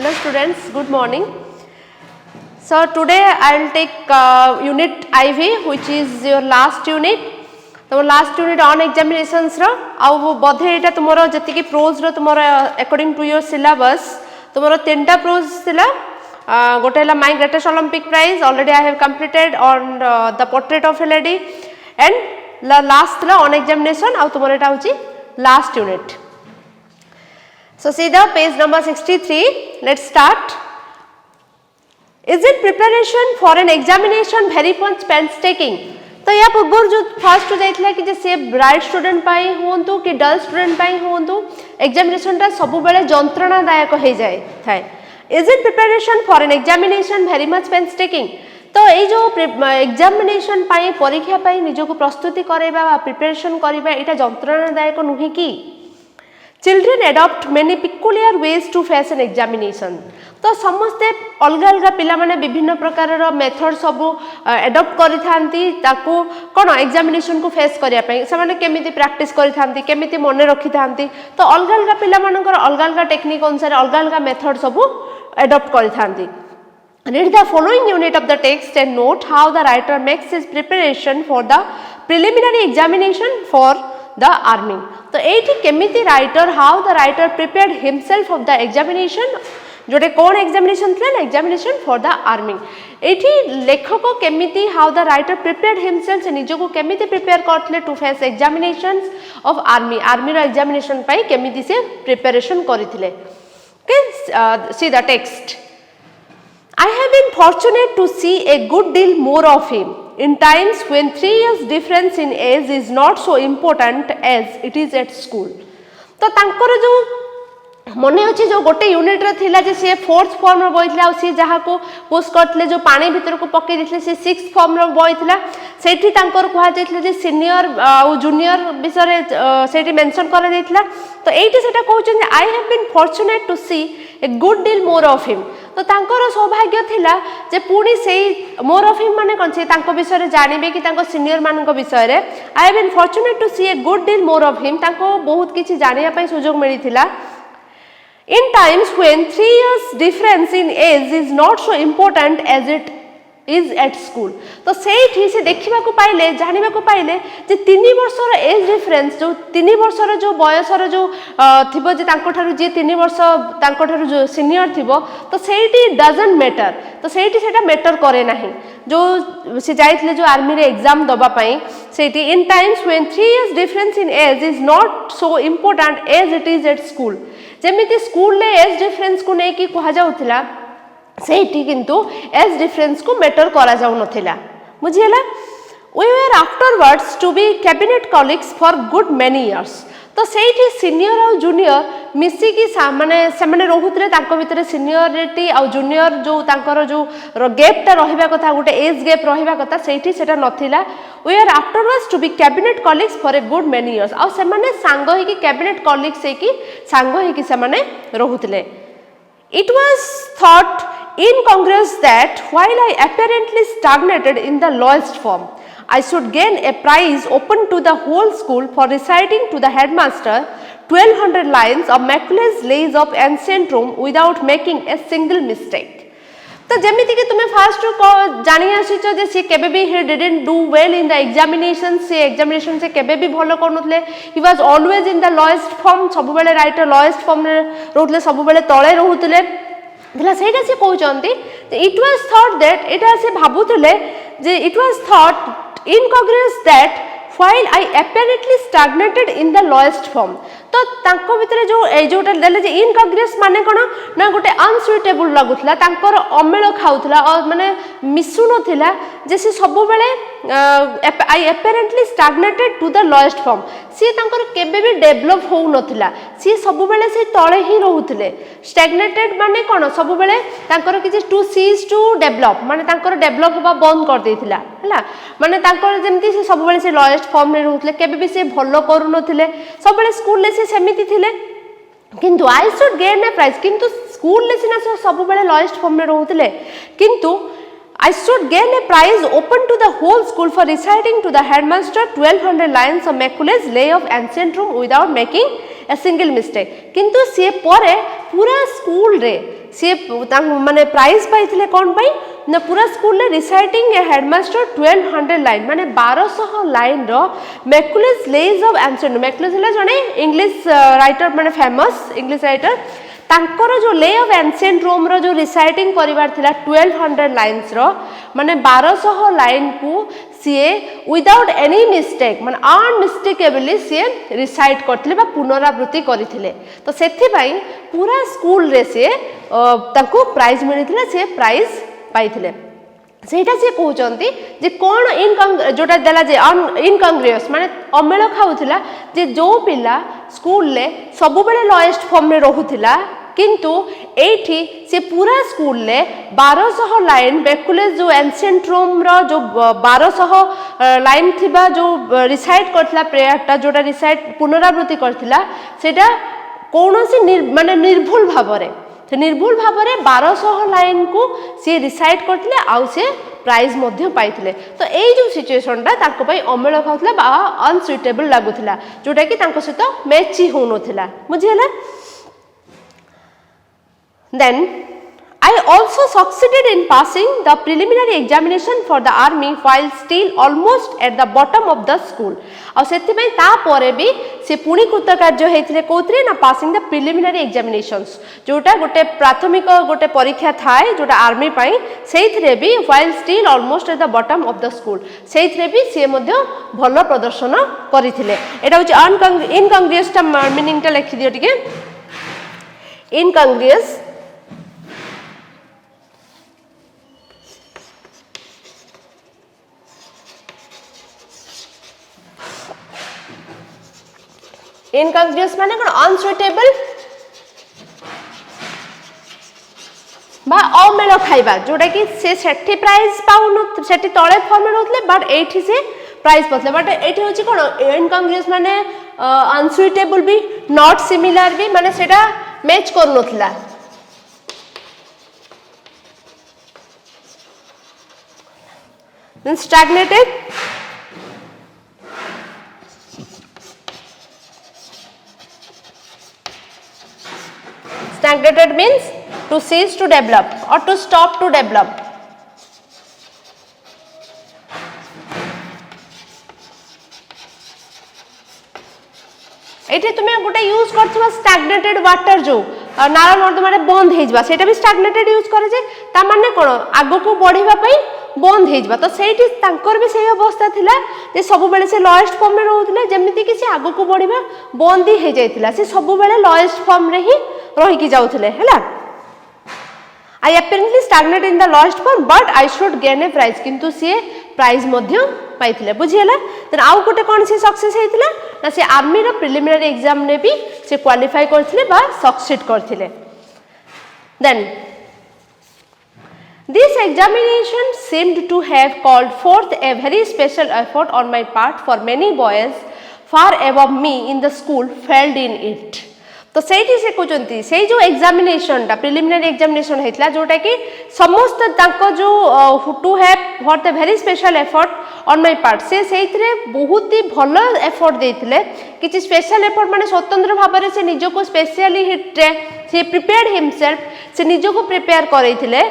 Hello students, good morning. So today I will take unit IV, which is your last unit. तो last unit on examinations रो आउ बधे एटा तुमरो जति कि prose रो तुमरो according to your syllabus तुमरो तीनटा प्रोज थिला गोटे हला my greatest Olympic prize already I have completed on the portrait of a lady and last थिला on examination आउ तुमरो एटा होची last unit. So see the page number 63. Let's start. Is it preparation for an examination very much painstaking? तो या पूर्व जो first जाइथिला कि जे से bright student पाई होंतु कि डल स्टूडेंट पाई होंतु एग्जामिनेशन ता सब बेले जंत्रणादायक हो जाए थाए. Is it preparation for an examination very much painstaking? तो ये जो एग्जामिनेशन पाई परीक्षा पाई निजको प्रस्तुति करेबा प्रिपरेशन करिबा एटा जंत्रणादायक नुहे कि. Children adopt many peculiar ways to face an examination. तो समस्ते अलग अलग पिला माने विभिन्न प्रकार रो मेथड सब एडॉप्ट करि थांती ताको कोन एग्जामिनेशन को फेस करिया पई से माने केमिति प्रैक्टिस करि थांती केमिति मने रखि थांती तो अलग अलग पिला मानकर अलग अलग टेक्निक अनुसार अलग अलग मेथड सब एडॉप्ट करि थांती. Read the following unit of the text and note how the writer makes his preparation for the preliminary examination for the army. तो एठी केमिति writer how the writer prepared himself of the examination Jote कौन examination थला ना examination for the army. एठी लेखक केमिति how the writer prepared himself से निजको केमिति प्रिपेयर करथले to face examinations of army army रो एग्जामिनेशन पई केमिति से प्रिपरेशन करिथिले. Okay see the text. I have been fortunate to see a good deal more of him in times when 3 years difference in age is not so important as it is at school. तो तांकर जो मने अछि जो गोटे unit रे थिला जे से फोर्थ फॉर्म रो बइथला आ सी जहा को पुश करथले जो पानी भीतर को पके दिथले से सिक्स्थ फॉर्म रो बइथला सेठी तांकर कहा जायथले जे सीनियर आ जूनियर विषय सेठी मेंशन करा जायथला. तो एठी सेटा कहउछन जे I have been fortunate to see a good deal more of him. तो तांकर सौभाग्य थिला जे पुणी सेही मोर ऑफ हिम माने कोन से तांको विषय रे जानिबे कि तांको सीनियर मानको विषय रे I have been fortunate to see a good deal more of him तांको बहुत किछि जानिया पई सुजोग मिलिथिला. In times when 3 years difference in age is not so important as it is at school. तो सेठी से देखिबा को पाइले जानिबा को पाइले जे 3 वर्षर एज डिफरेंस जो 3 वर्षर जो बयसर जो थिबो जे तांको ठारू जे 3 वर्ष तांको ठारू जो सीनियर थिबो तो सेठी डजंट मैटर. तो सेठी सेटा मैटर करे नाही जो से जाइतले जो आर्मी रे एग्जाम दबा पई सेठी in times when 3 years difference in age is not so important as it is at school. जेमिति स्कूल ले एज डिफरेंस को नै कि कहा जाउथिला सेठी किंतु एज डिफरेंस को मैटर करा जाउ नथिला. बुझियला. We were afterwards to be cabinet colleagues for good many years. तो सेठी सीनियर और जूनियर मिसी की माने से माने रहुतले तांको भितरे सीनियरिटी और जूनियर जो तांकर जो गैप ता रहिबा कथा गोटे एज गैप रहिबा कथा सेठी सेटा नथिला. We are afterwards to be cabinet colleagues for a good many years. और से माने सांग ही कि कैबिनेट कॉलीग्स है कि सांग ही कि से माने रहुतले. It was thought incongruous that while I apparently stagnated in the lowest form, I should gain a prize open to the whole school for reciting to the headmaster 1200 lines of Macaulay's Lays of Ancient Rome without making a single mistake. तो जेमिति कि तुमे fast को जानि आसीच जे से केबे भी he didn't do well in the examination से examination से केबे भी भलो करनथले. he was always in the lowest form सब बेले राइटर lowest form रे रहथले सब बेले तळे रहथले दिला सेटा से कहउचंती. it was thought that एटा से भाबुथले जे it was thought incongruous that while I apparently stagnated in the lowest form. तो तांको भितरे जो ए जोटा देले जे इनकंग्रेस माने कोन ना गोटे अनसुइटेबल लागुथला तांकर अमेल खाउथला और माने मिसु नथिला जे से सब बेले आई apparently stagnated to the lowest form. सी तांकर केबे भी डेवलप हो नथिला सी सब बेले से तळे ही रहउथले. स्टैग्नेटेड माने कोन सब बेले तांकर कि टू सीज टू डेवलप माने तांकर डेवलप होबा बंद कर देथिला हला माने तांकर जेमति से सब बेले से लोएस्ट फॉर्म रे रहउथले केबे भी से भलो करू नथिले सब बेले स्कूल ले से सेमिति थिले. किंतु I should gain a prize किंतु स्कूल ले सिना सब बेले लोएस्ट फॉर्म रे रहउथले किंतु I should gain a prize open to the whole school for reciting to the headmaster 1200 lines of Macaulay's Lay of Ancient Rome without making a single mistake किंतु सी परे पूरा स्कूल रे सी माने प्राइज पाइथिले कोन पई ना पूरा स्कूल रे रिसाइटिंग ए headmaster 1200 line माने 1200 लाइन रो Macaulay's lays of ancient Macaulay's हला जने इंग्लिश राइटर माने फेमस इंग्लिश राइटर तांकर जो ले ऑफ एंशिएंट रोम रो जो रिसाइटिंग करिवार थिला 1200 लाइन्स रो माने 1200 लाइन को सीए विदाउट एनी मिस्टेक माने अनमिस्टेकेबली सीए रिसाइट करथिले बा पुनरावृत्ति करिथिले तो सेथि पई पूरा स्कूल रे सीए तांको प्राइज मिलिथिला से प्राइज पाइथिले सेटा से कहउचंती जे कोन जोटा देला जे इनकंग्रुअस माने अमेल खाउथिला जे जो पिला स्कूल ले सब बेले लोएस्ट फॉर्म रे रहुथिला किंतु एठी से पूरा स्कूल ले 1200 लाइन मैकुलस जो एंशिएंट रोम रो जो 1200 लाइन थिबा जो रिसाइट करथिला प्रेयरटा जोटा रिसाइट पुनरावृत्ति करथिला सेटा कोनोसी माने निर्भुल भाबरे से निर्भुल भाबरे 1200 लाइन को से रिसाइट करथिले आउ से प्राइज मध्य पाइथिले तो एई जो सिचुएशन ता ताको पई अमेल खाउथिला बा अनसुइटेबल लागुथिला जोटा कि ताको सहित match होनोथिला बुझियला Then I also succeeded in passing the preliminary examination for the army while still almost at the bottom of the school. और सेति में ता परे भी से पुणी कृतकार्य हेतिले कोथरे ना पासिंग द प्रिलिमिनरी एग्जामिनेशंस जोटा गोटे प्राथमिक गोटे परीक्षा थाए जोटा आर्मी पई सेइथरे भी while still almost at the bottom of the school सेइथरे भी से मध्ये भलो प्रदर्शन करिथिले एटा होची इनकंग्रुअस ता मीनिंग ता लिखि दियो टिके इनकंग्रुअस इनकंग्रुअस माने कोन अनसुइटेबल बा अमेल खाइबा जोटा कि से सेठी प्राइज पाउनु सेठी तळे फॉर्म रे रहतले बट एठी से प्राइज पतले बट एठी होची कोन इनकंग्रुअस माने अनसुइटेबल भी नॉट सिमिलर भी माने सेटा मैच कर नथला then stagnated Stagnated means to cease to develop or to stop to develop. एठी तुमे गोटे यूज करथिबा स्टैग्नेटेड वाटर जो नाला नर्दमा रे बंद हे जबा सेटा भी स्टैग्नेटेड यूज करे जे ता माने कोन आगो को बढ़िबा पई बंद हे जबा तो सेठी तांकर भी सेही अवस्था थिला जे सब बेले से लोएस्ट फॉर्म में रहउतले जेमिति कि से आगो को बढ़िबा बंद ही जायतिला से सब बेले लोएस्ट फॉर्म रे ही रही की जाउथले हैला आई apparently stagnate in the lowest form but I should gain a prize किंतु से प्राइज मध्य पाइथिले बुझियला देन आउ गोटे कोन से सक्सेस हेतिला ना से आर्मी रो प्रिलिमिनरी एग्जाम ने भी से क्वालिफाई करथिले बा सक्सीड करथिले then This examination seemed to have called forth a very special effort on my part for many boys far above me in the school failed in it. तो सेठी से कहते से जो एग्जामिनेशन टा प्रिलिमिनरी एग्जामिनेशन हेतला जोटा कि समस्त ताको जो to have what the very special effort on my part से सेइथरे बहुत ही भलो एफर्ट देथिले किछि स्पेशल एफर्ट माने स्वतंत्र भाबरे से निजो को स्पेशली हिट से प्रिपेयर्ड हिमसेल्फ से निजो को प्रिपेयर करैथिले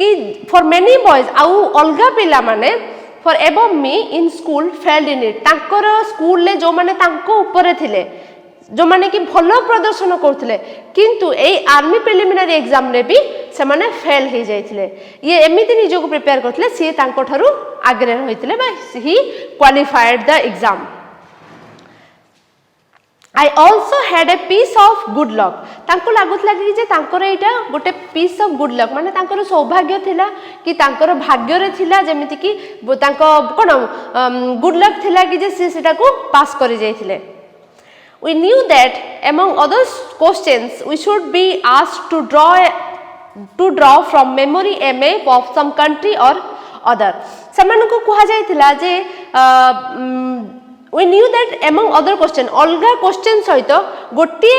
कि फॉर मेनी बॉयज आउ अलगा पिला माने for above me in school failed in it तांकर स्कूल ले जो माने तांको ऊपर थिले जो माने कि भलो प्रदर्शन करथिले किंतु ए आर्मी प्रिलिमिनरी एग्जाम रे भी से माने फेल हे जायथिले ये एमिति निजो को प्रिपेयर करथिले से तांको थारु आगरे रहिथिले बा he qualified the exam I also had a piece of good luck तांको लागुतला कि जे तांकर एटा गोटे piece of good luck माने तांकर सौभाग्य थिला कि तांकर भाग्य रे थिला जेमिति कि तांको कोन गुड लक थिला कि जे से सेटा को पास करि जायथिले We knew that among other questions we should be asked to draw from memory a map of some country or other समान को कहा जायथिला जे we knew that among other question अलगा क्वेश्चन सहित गोटे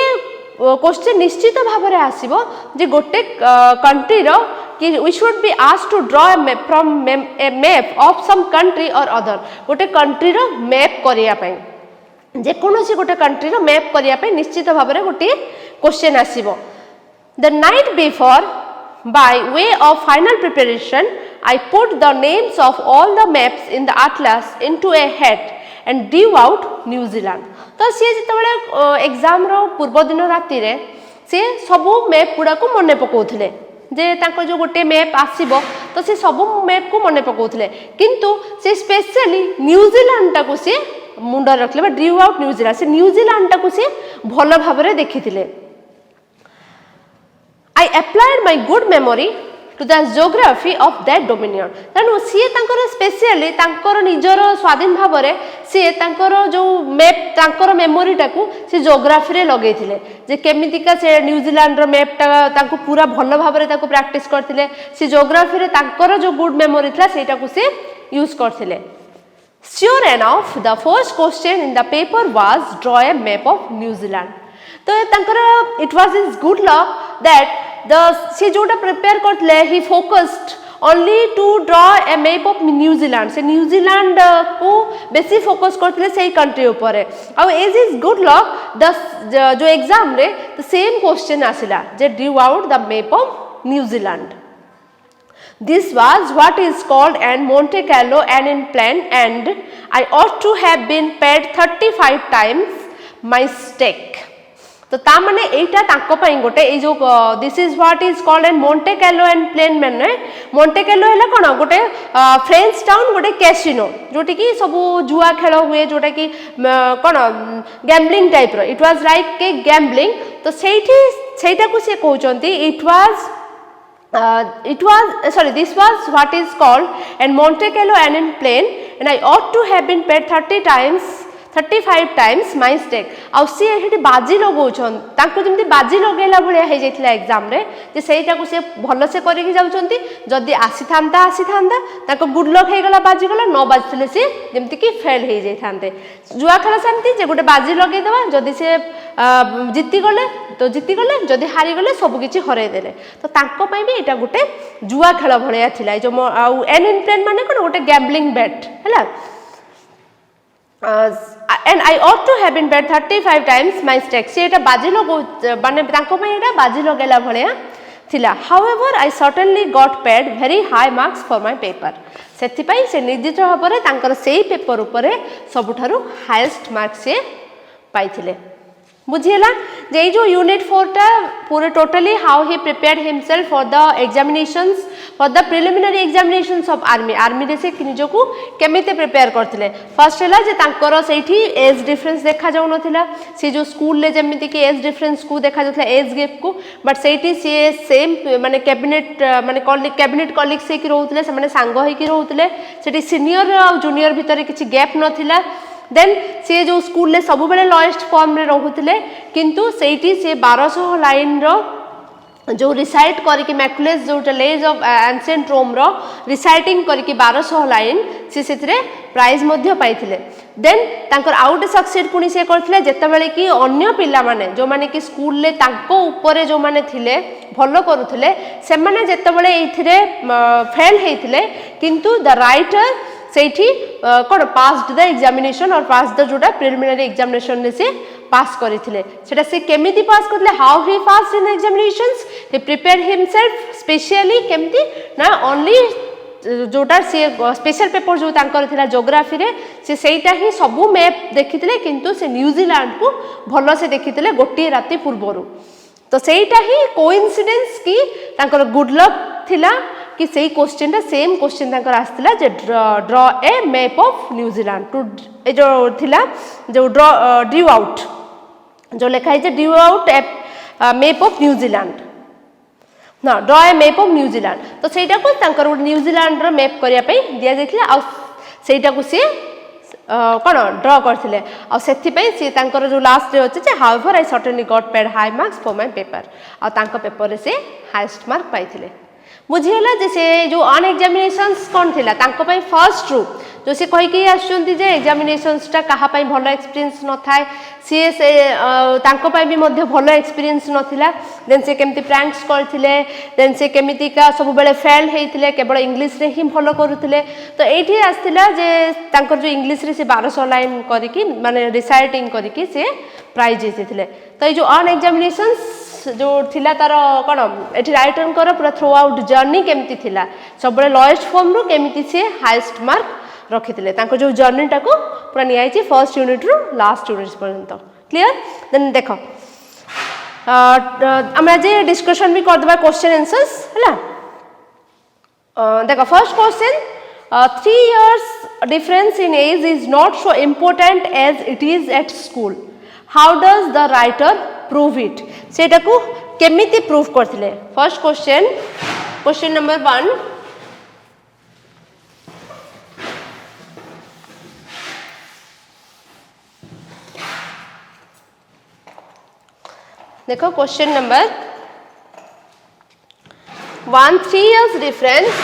क्वेश्चन निश्चित भाव में आसीबो जे गोटे कंट्री रो कि we should be asked to draw a map from a map of some country or other गोटे कंट्री रो मैप करिया पई जेकोसी गोटे कंट्री रो मैप करिया पे निश्चित भाव में गोटे क्वेश्चन आसीबो the night before by way of final preparation I put the names of all the maps in the atlas into a hat and drew out New Zealand तो सी जिते एग्जाम रो पूर्व दिन राति रे सी सबू मैप गुड़ा को मन पकाउथिले जे तांको जो गोटे मैप आसीबो तो से सबू मैप को मन पकाउथिले किंतु से स्पेशली न्यूजीलैंड टा को से मुंड रखले बा ड्यू आउट न्यूजीलैंड से न्यूजीलैंड टा को से भल भाबरे देखिथिले I applied my good memory to the geography of that dominion तेणु सी तांकर स्पेशली तांकर निजर स्वाधीन भाव में सी तांकर जो मैप तांकर मेमोरी टाकू से जियोग्राफी रे लगेइथिले जे केमितिका से न्यूजीलैंड रो मैप टा तांको पूरा भल भाव में ताको प्रैक्टिस करथिले से जियोग्राफी रे तांकर जो गुड मेमोरी था सेटा को से यूज करथिले Sure enough, the first question in the paper was draw a map of New Zealand. तो तांकर it was his good luck that the से जोटा prepare करथिले he focused only to draw a map of New Zealand. से New Zealand को बेसी focus करथिले सेही कंट्री ऊपर और as his good luck the जो एग्जाम रे the same question आसिला जे drew out the map of New Zealand. This was what is called an Monte Carlo annual plan and I ought to have been paid 35 times my stake. तो ता माने एटा ताको पई गोटे ए जो this is what is called an Monte Carlo and plain माने Monte Carlo हैला कोन गोटे फ्रेंच टाउन गोटे कैसिनो जोटी की सब जुआ खेल हुए जोटा की कोन गैम्बलिंग टाइप रो it was like a gambling तो सेटा को से कहउचंती this was what is called and Monte Carlo annual plan and I ought to have been paid 35 times my stake आउ सी हेटी बाजी लगौछन तांको जेमति बाजी लगेला भलिया हे जैतला एग्जाम रे जे सेटा को से भलो से करिकि जाउछंती जदी आसी थांता ताको गुड लक हे गला बाजी गला न बाजथिले से जेमति कि फेल हे जाई थांते जुआ खेल सेमति जे गोटे बाजी लगै देबा जदी से जीती गले जदी हारी गले सब किछि हरै देले तो तांको पई भी एटा गोटे जुआ खेल भलिया थिला जो आउ एन प्लेन माने कोन गोटे गैम्बलिंग बेट हैला and I ought to have been paid 35 times my stake से एटा बाजी लगो माने तांको पई एटा बाजी लगेला भलिया थिला however I certainly got paid very high marks for my paper सेति पई से निर्दिष्ट भाबरे तांकर सेही पेपर ऊपर सबुठारु हाईएस्ट मार्क से पाइथिले बुझिएला जे जो यूनिट 4 टा पूरे totally how he prepared himself for the examinations for the preliminary examinations of army रे से निजो को केमिते प्रिपेयर करथिले फर्स्ट हैला जे तांकर सेठी एज डिफरेंस देखा जाउ नथिला से जो स्कूल ले जेमिति कि एज डिफरेंस को देखा जाउथला एज गैप को बट सेठी से सेम माने कैबिनेट कॉलीग से कि रहउतले से माने सांग होई कि रहउतले सेठी सीनियर और जूनियर भितर किछि गैप नथिला देन से जो स्कूल ले सब बेले लोएस्ट फॉर्म रे रहउतले किंतु सेठी से 1200 लाइन रो जो रिसाइट करके मैकुलेस जो लेज ऑफ एंशिएंट रोम रो रिसाइटिंग करके 1200 लाइन से सेतरे प्राइज मध्य पाइथिले देन तांकर आउट सक्सेड पुनी से करथिले जत्ता बेले कि अन्य पिला माने जो माने कि स्कूल ले तांको ऊपर जो माने थिले भलो करूथिले से माने जत्ता बेले एथिरे फेल हेथिले किंतु the writer Sethi cone passed the examination और पास द जोटा प्रिलिमिनरी एग्जामिनेशन रे से पास करिथिले सेटा से केमिति पास करले how he pass in examinations he prepared himself specially केमिति ना ओनली जोटा से स्पेशल पेपर जो तांकर थिला ज्योग्राफी रे से सेटा ही सबु मैप देखिथिले किंतु से न्यूजीलैंड को भलो से देखिथिले गोटी राती पूर्वरु तो सेटा ही कोइंसिडेंस की तांकर गुड लक थिला कि सेही क्वेश्चन टा सेम क्वेश्चन तांकर आस्थिला जे draw a map of New Zealand to a जो थिला जो ड्यू आउट जो लिखा है जे drew out a map of New Zealand ना draw a map of New Zealand तो सेटा को तांकर न्यूजीलैंड रो मैप करिया पई दिया जायथिला आ सेटा को से कोन ड्रॉ करथिले आ सेथि पई से तांकर जो लास्ट रे अछि जे however I certainly got paid high marks for my paper आ तांकर पेपर रे से हाईएस्ट मार्क पाइथिले बुझीगला जे से जो अन एग्जामिनेशंस कौन थिला तांको पई फर्स्ट रु जो से कहि के आछुंती जे एग्जामिनेशंस टा कहा पई भलो एक्सपीरियंस न थाए से तांको पई भी मध्य भलो एक्सपीरियंस नथिला देन से केमती प्रैंक्स करथिले देन से केमिति का सब बेले फेल हेइथिले केवल इंग्लिश रे ही फॉलो करूथिले तो एठी आस्थिला जे तांकर जो इंग्लिश रे से 1200 लाइन करिकि माने रिसाइटिंग करिकि से प्राइज जीतिथिले तो ये जो अन एग्जामिनेशंस जो थिला तार कोन एठी राइटर कर पूरा थ्रू आउट जर्नी केमती थिला सब बेले लोएस्ट फॉर्म रो केमती से हाईएस्ट मार्क रखिथिले तांको जो जर्नी टाको पूरा नियाइछि फर्स्ट यूनिट रो लास्ट यूनिट पर्यंत क्लियर देन देखो हमरा जे डिस्कशन भी कर देबा क्वेश्चन आंसर्स हला देखो first question 3 years difference in age is not so important as it is at school how does the writer prove it सेटा को केमिति प्रूफ करथिले फर्स्ट क्वेश्चन नंबर 1 देखो question number 1 3 years difference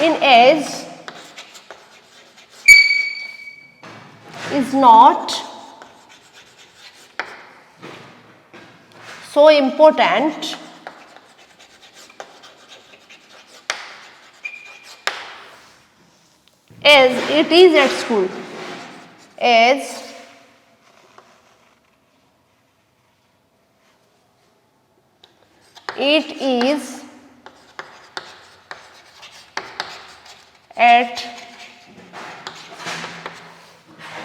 in age is not so important as it is at school as it is at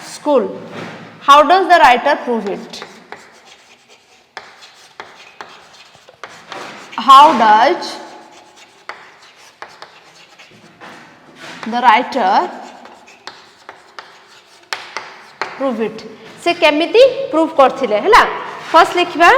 school how does the writer prove it how does the writer prove it से केमिति proof करथिले हला first लिखबा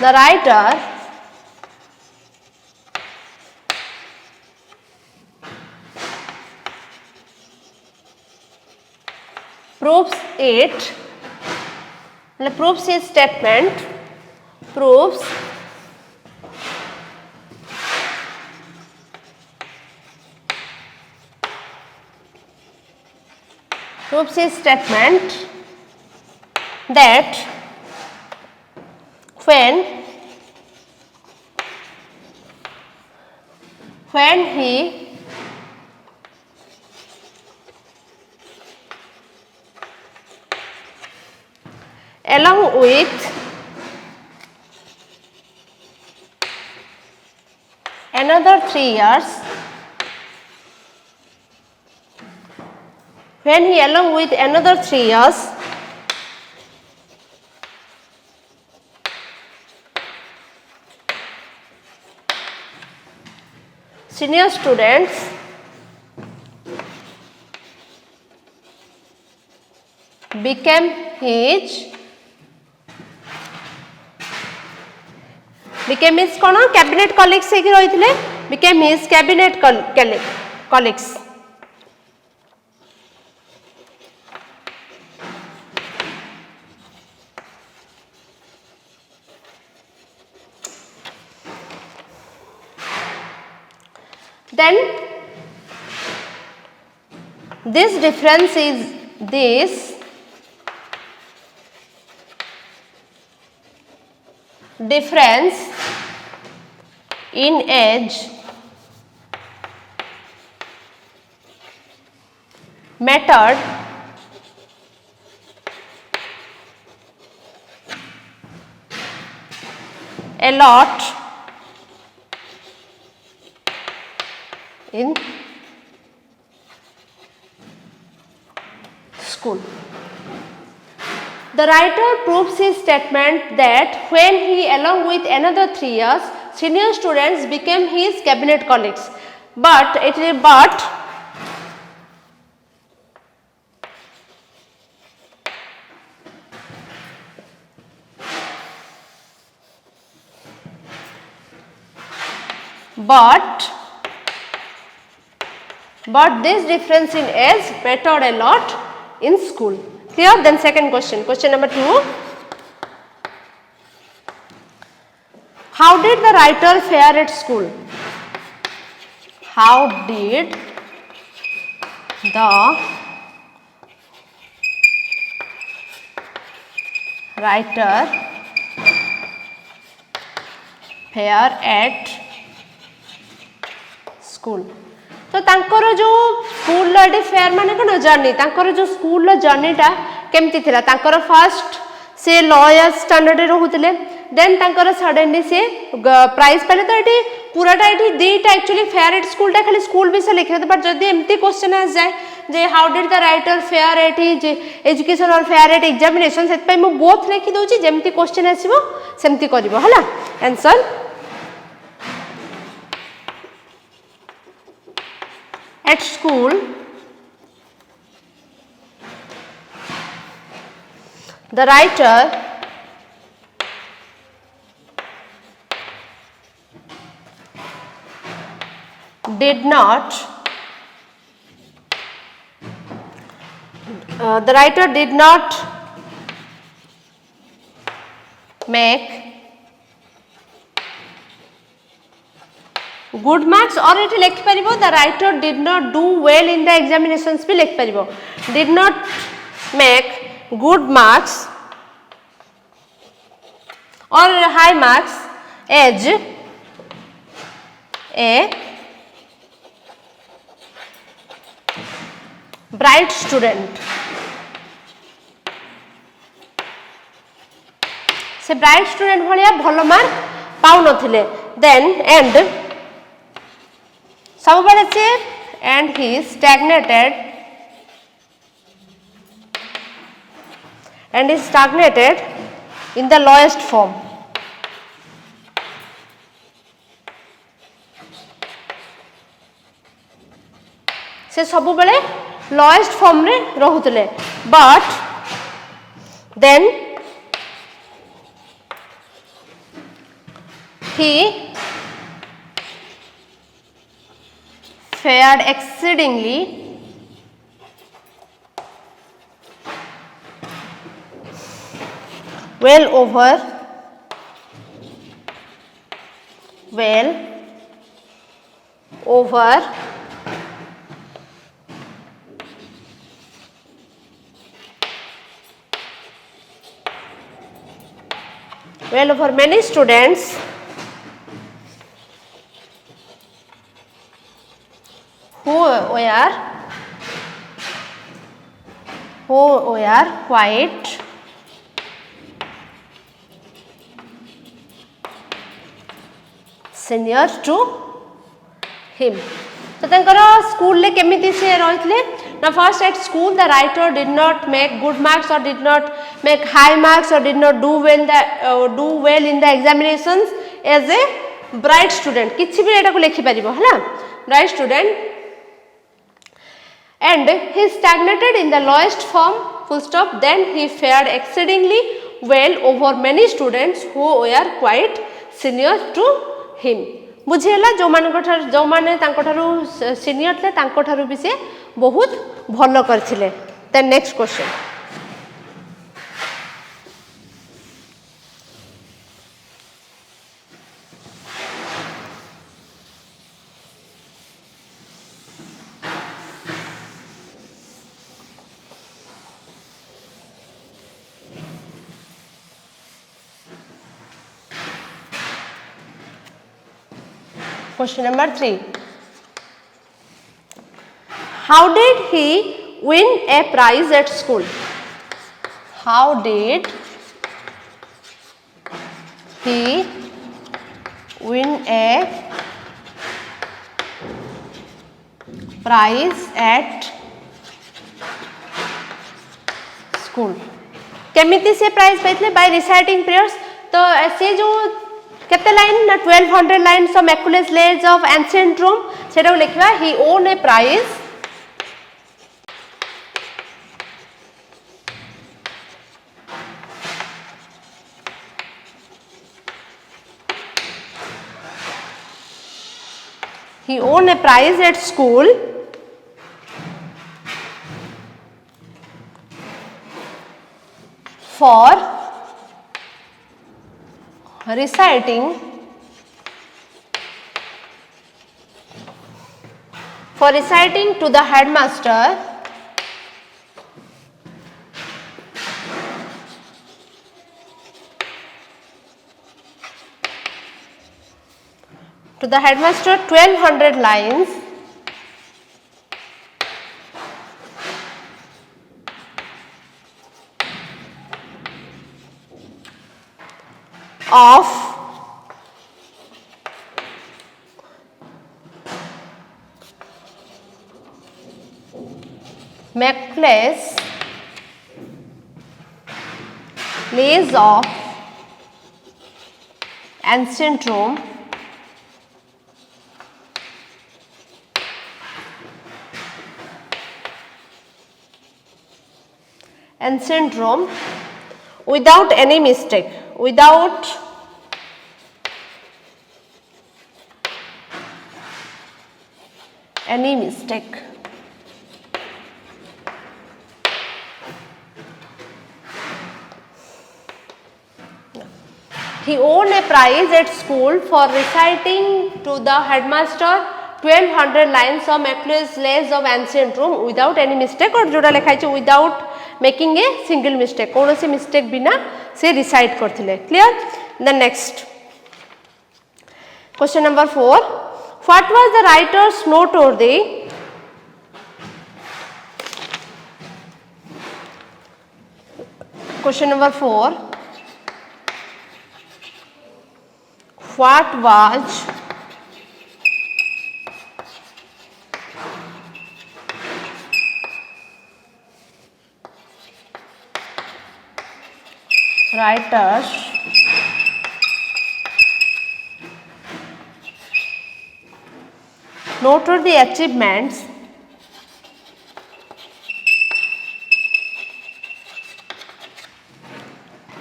the writer proves it proves his statement proves his statement that when he along with another 3 years when he along with another 3 years senior students became his कौन cabinet colleagues हे रही थे became his cabinet colleagues then this difference is this difference in age mattered a lot in school. The writer proves his statement that when he, along with another 3 years, senior students became his cabinet colleagues. But this difference in age mattered a lot in school. Clear? Then second question. Question number 2. How did the writer fare at school? How did the writer fare at school? तो तांकर जो school लो fair माने कौन journey तांकर जो school जर्नीटा केमती थिला तांकर फर्स्ट से लॉयर स्टैंडर्ड रहउतले देन तांकर सडनली से प्राइज पाले तो एटी पूराटा एटी दीटा एक्चुअली फेयर एट स्कूलटा खाली स्कूल विषय लिखे बट जदि एमती क्वेश्चन आ जाए जे how did the writer fare at his education और फेयर एट एग्जामिनेशन सेत पई मो बोथ लिखि दोची जेमती क्वेश्चन आसीबो सेमती करबो हला answer at school the writer did not make good marks और ये लिख परिबो the writer did not do well in the examinations भी लिख परिबो did not make good marks or high marks as a bright student से bright student भलिया भलो mark पाउ नथिले then and सब बेले से and he stagnated in the lowest form. से सब बेले lowest form रे रहुतले but then he fared exceedingly well over many students who were quite senior to him. तो तंकर स्कूल ले केमिति से रहितले ना first at school the writer did not make good marks और did not make high marks और did not do well in the examinations as a bright student किछि भी एटा को लिखि परिबो हला bright student and he stagnated in the lowest form full stop then he fared exceedingly well over many students who were quite senior to him बुझेला जो माने तांको ठारू सीनियर थे तांको ठारू भी से बहुत भलो करथिले then next question Question number 3. How did he win a prize at school? How did he win a prize at school केमिति से प्राइज पाइथिले बाय रिसाइटिंग प्रेयर्स तो से जो केते लाइन ना 1200 lines of Macaulay's layers of ancient Rome सेटा लिखवा he won a prize he won a prize at school for reciting to the headmaster to the headmaster 1200 lines of Macaulay lays of ancient Rome without any mistake, without any mistake. He won a prize at school for reciting to the headmaster 1200 lines of Macaulay's Lays of Ancient Rome without any mistake और जोड़ा लिखा है without making a single mistake कौन से mistake बिना से recite करथिले clear. The next question number 4, what was the writer's noteworthy question number 4, what was writers noteworthy achievements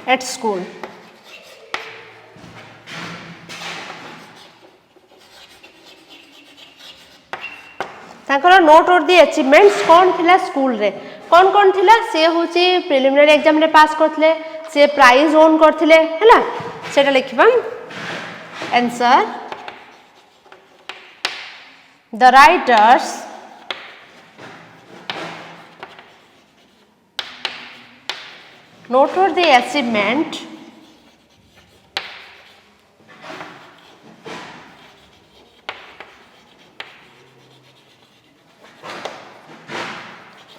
at school. तांकर नोटवर्दी अचीवमेंट्स कौन थिला स्कूल रे कौन थिला से होची प्रिलिमिनरी एग्जाम रे पास करथले से प्राइज ओन करथले हैला सेटा लिखबा answer the writers noteworthy achievement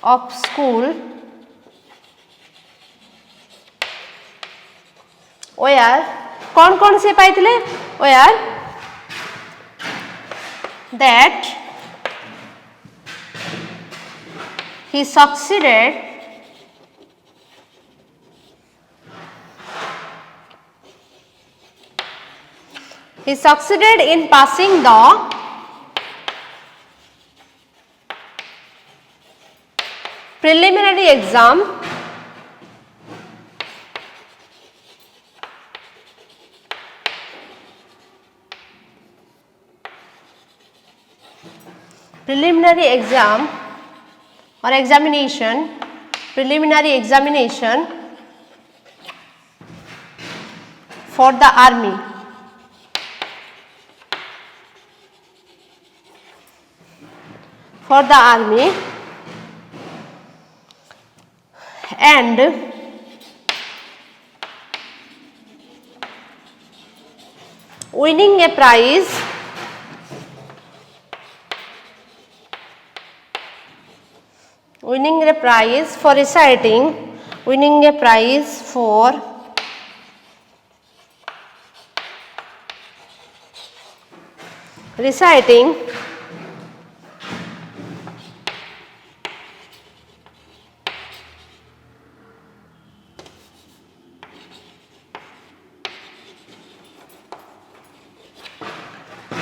of school ओ यार कौन से पाइथिले ओ यार that he succeeded in passing the preliminary exam or preliminary examination for the army and winning a prize for reciting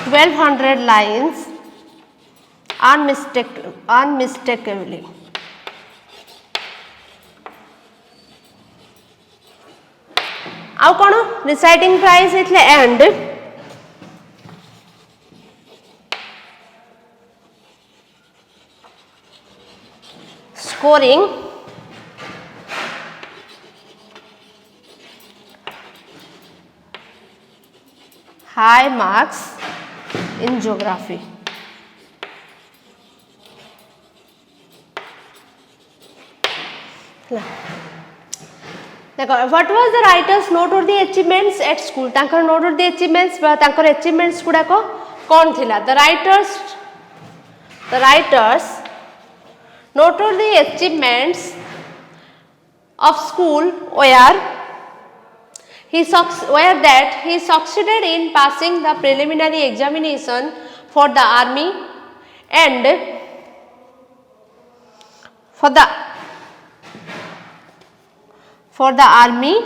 1200 lines unmistakably. आउ कौन reciting price इतले and scoring high marks in geography. देखो what was the writer's noteworthy achievements at school? तांकर noteworthy achievements बा तांकर achievements गुड़ा को कौन थिला? The writers noteworthy achievements of school were that he succeeded in passing the preliminary examination for the army and for the army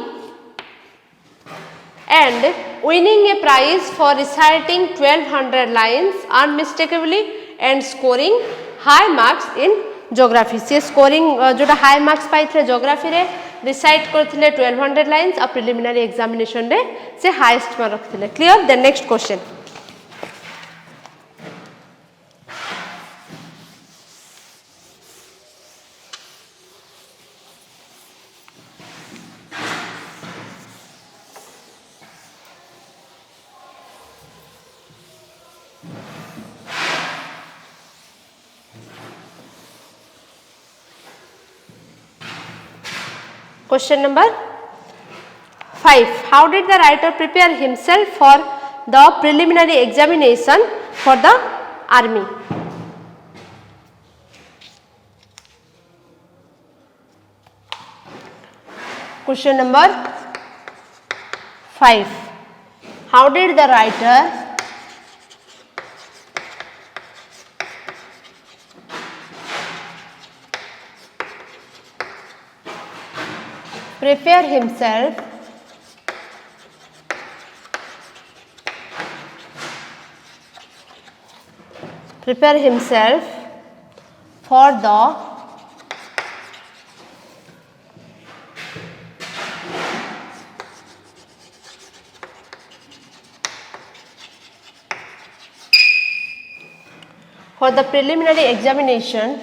and winning a prize for reciting 1200 lines unmistakably and scoring high marks in geography. से scoring जोटा high marks पाई थे geography रे recite करथिले 1200 lines आ preliminary examination रे से highest mark रखथिले. Clear? Then next question. Question number 5. How did the writer prepare himself for the preliminary examination for the army? Question number 5. How did the writer prepare himself for the preliminary examination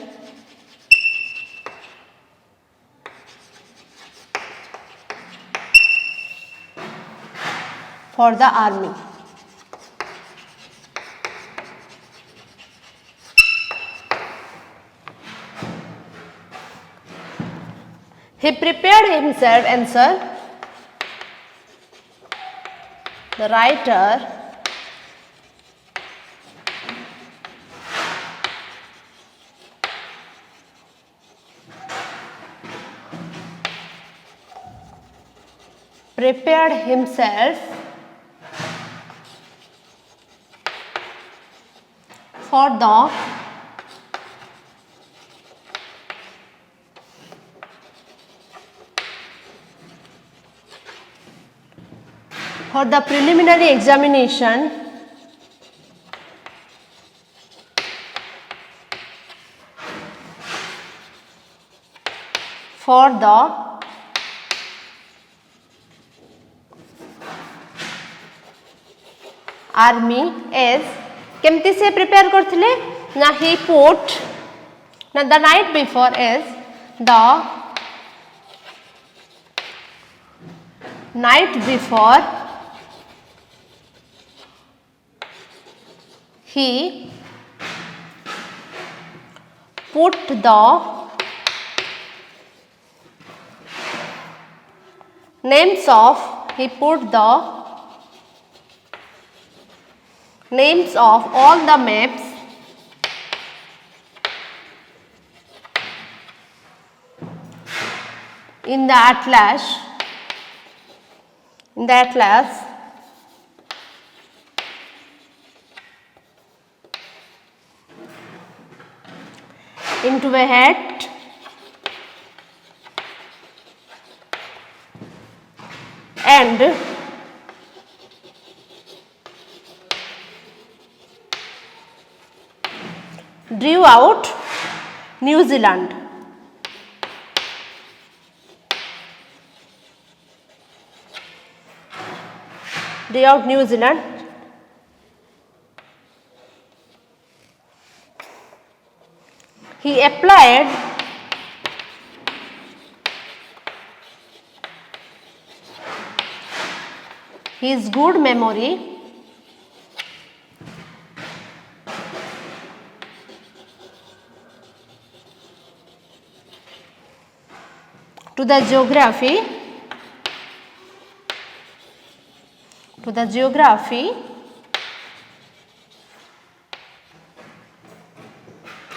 for the army. He prepared himself, answer. The writer prepared himself for the preliminary examination for the army as केमती से prepare करथिले ना he put ना the night before as the night before he put the names of all the maps in the atlas into a hat and drew out New Zealand. Drew out New Zealand. He applied his good memory to the geography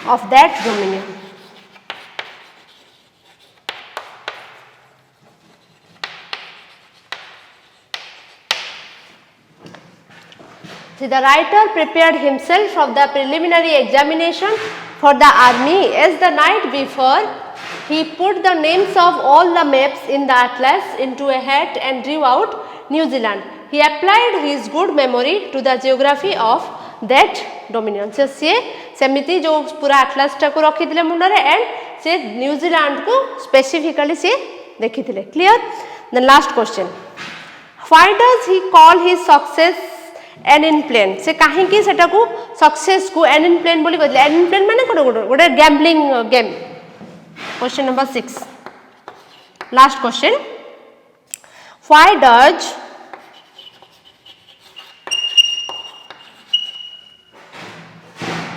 of that dominion. So, the writer prepared himself for the preliminary examination for the army. As the night before, he put the names of all the maps in the atlas into a hat and drew out New Zealand. He applied his good memory to the geography of that dominion. So, सी सेमिति जो पूरा atlas टा को रखी दिले मुंडरे and से New Zealand को specifically से देखी दिले. Clear? The last question. Why does he call his success an in plane? से कहीं की सेटा को success को an in plane बोली कहते हैं. An in plane माने कोड़े gambling game. Question number 6. Last question. Why does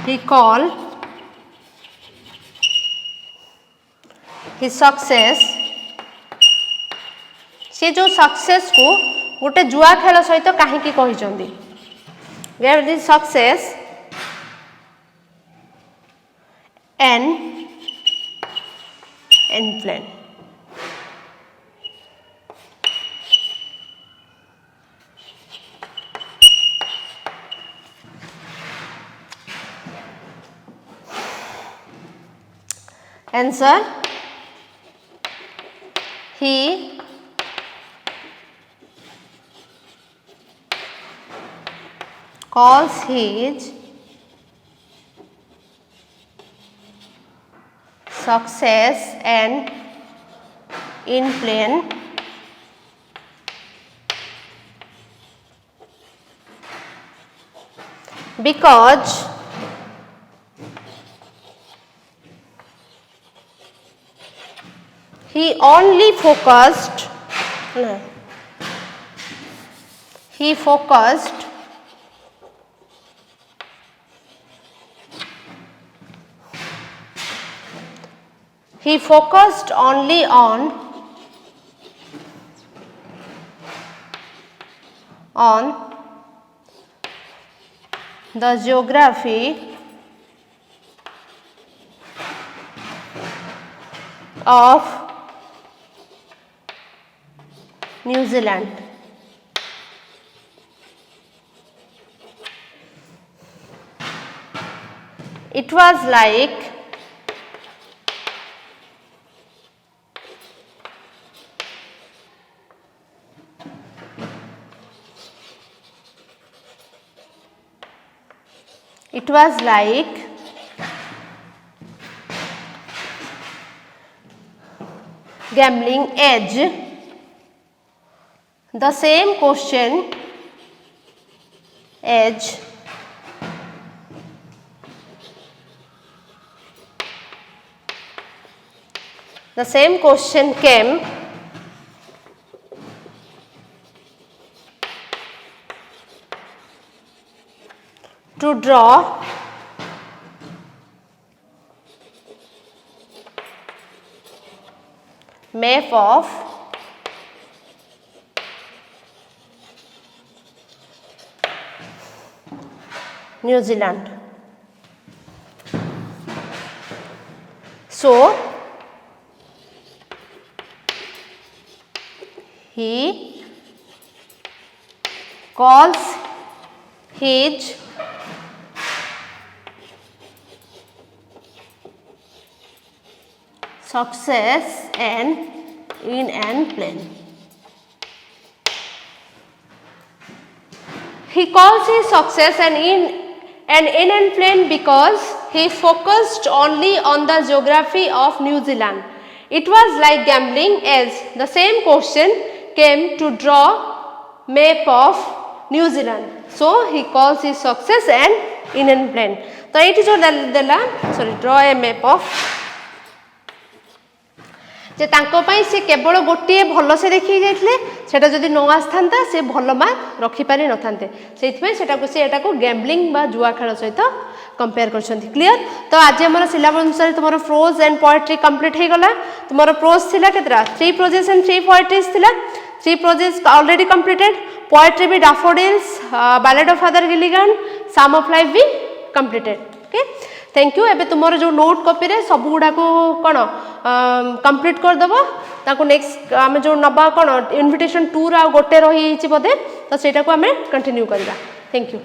he call his success? से जो success को गोटे जुआ खेल सहित कहीं कही चंदी. Where this success and in plane. Answer. He calls his success and in plane because he only focused only on the geography of New Zealand. It was like gambling edge. The same question edge came to draw map of New Zealand. So, he calls his success and in an plane. He calls his success and in an plane because he focused only on the geography of New Zealand. It was like gambling as the same question came to draw map of New Zealand. So he calls his success an Indian plan. तो ये जो देला sorry draw a map of जे तांको पाई से केवल गोटे भल से देखी जाइथिले सेटा जदि न आस्थांता से भल मार्क रखि पारि न थांते सेइथमे सेटा को से एटा को गैम्बलिंग बा जुआ खेल सहित कंपेयर करछन्ती क्लियर तो आज हमर सिलेबस अनुसार तुमरो प्रोज एंड पोएट्री कंप्लीट हे गला तुमरो प्रोज थिला केतरा 3 प्रोजेस एंड 3 पोएट्रीज थिला 3 प्रोजेस ऑलरेडी कंप्लीटेड पोएट्री भी daffodils ballad of father Gilligan sum of life भी कंप्लीटेड ओके थैंक यू एबे तुमरो जो नोट कॉपी रे सब गुडा को कोन कंप्लीट कर दबो ताको नेक्स्ट आमे जो नबा कोन इनविटेशन टूर आ गोटे रही छि बदे तो सेटा को आमे कंटिन्यू करबा थैंक यू।